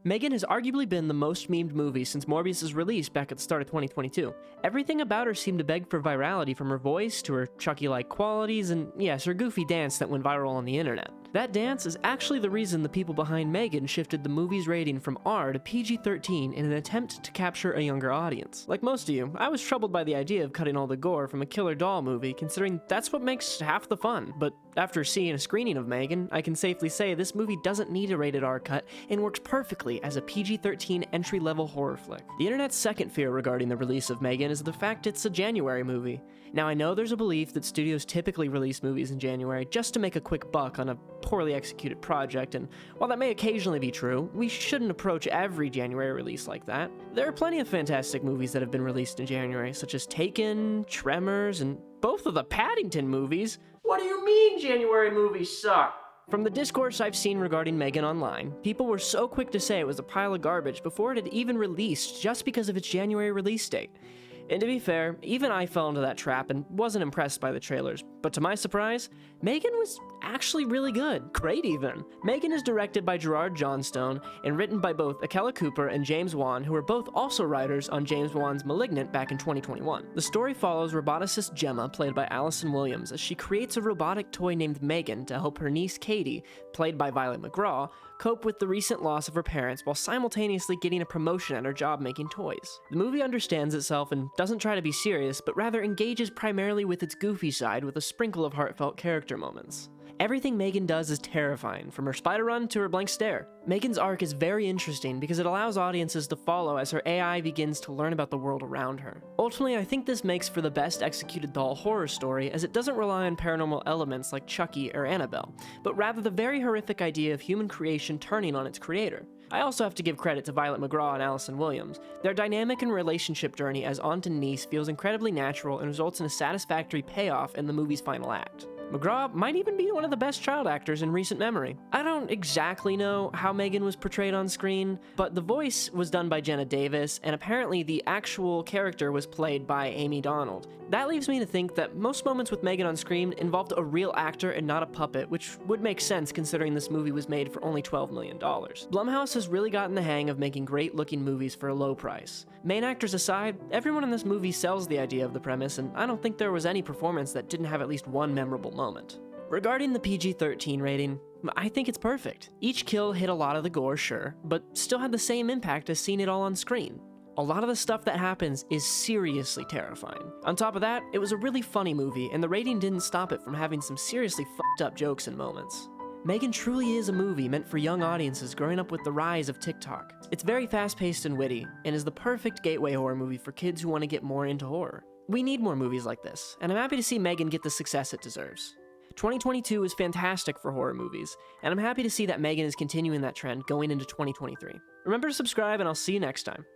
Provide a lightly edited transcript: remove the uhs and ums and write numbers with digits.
M3GAN has arguably been the most memed movie since Morbius' release back at the start of 2022. Everything about her seemed to beg for virality, from her voice to her Chucky-like qualities, and yes, her goofy dance that went viral on the internet. That dance is actually the reason the people behind M3GAN shifted the movie's rating from R to PG-13 in an attempt to capture a younger audience. Like most of you, I was troubled by the idea of cutting all the gore from a killer doll movie, considering that's what makes half the fun, but after seeing a screening of M3GAN, I can safely say this movie doesn't need a rated R cut and works perfectly as a PG-13 entry-level horror flick. The internet's second fear regarding the release of M3GAN is the fact it's a January movie. Now, I know there's a belief that studios typically release movies in January just to make a quick buck on a poorly executed project, and while that may occasionally be true, we shouldn't approach every January release like that. There are plenty of fantastic movies that have been released in January, such as Taken, Tremors, and both of the Paddington movies. What do you mean January movies suck? From the discourse I've seen regarding M3GAN online, people were so quick to say it was a pile of garbage before it had even released just because of its January release date. And to be fair, even I fell into that trap and wasn't impressed by the trailers, but to my surprise, M3GAN was actually really good. Great even. M3GAN is directed by Gerard Johnstone and written by both Akela Cooper and James Wan, who were both also writers on James Wan's *Malignant* back in 2021. The story follows roboticist Gemma, played by Allison Williams, as she creates a robotic toy named M3GAN to help her niece Katie, played by Violet McGraw, cope with the recent loss of her parents while simultaneously getting a promotion at her job making toys. The movie understands itself and doesn't try to be serious, but rather engages primarily with its goofy side with a sprinkle of heartfelt character moments. Everything M3GAN does is terrifying, from her spider run to her blank stare. M3GAN's arc is very interesting because it allows audiences to follow as her AI begins to learn about the world around her. Ultimately, I think this makes for the best executed doll horror story, as it doesn't rely on paranormal elements like Chucky or Annabelle, but rather the very horrific idea of human creation turning on its creator. I also have to give credit to Violet McGraw and Allison Williams. Their dynamic and relationship journey as aunt and niece feels incredibly natural and results in a satisfactory payoff in the movie's final act. McGraw might even be one of the best child actors in recent memory. I don't exactly know how M3GAN was portrayed on screen, but the voice was done by Jenna Davis, and apparently the actual character was played by Amy Donald. That leaves me to think that most moments with M3GAN on screen involved a real actor and not a puppet, which would make sense considering this movie was made for only $12 million. Blumhouse has really gotten the hang of making great-looking movies for a low price. Main actors aside, everyone in this movie sells the idea of the premise, and I don't think there was any performance that didn't have at least one memorable moment. Regarding the PG-13 rating, I think it's perfect. Each kill hit a lot of the gore, sure, but still had the same impact as seeing it all on screen. A lot of the stuff that happens is seriously terrifying. On top of that, it was a really funny movie, and the rating didn't stop it from having some seriously fucked up jokes and moments. M3GAN truly is a movie meant for young audiences growing up with the rise of TikTok. It's very fast-paced and witty, and is the perfect gateway horror movie for kids who want to get more into horror. We need more movies like this, and I'm happy to see M3GAN get the success it deserves. 2022 is fantastic for horror movies, and I'm happy to see that M3GAN is continuing that trend going into 2023. Remember to subscribe, and I'll see you next time.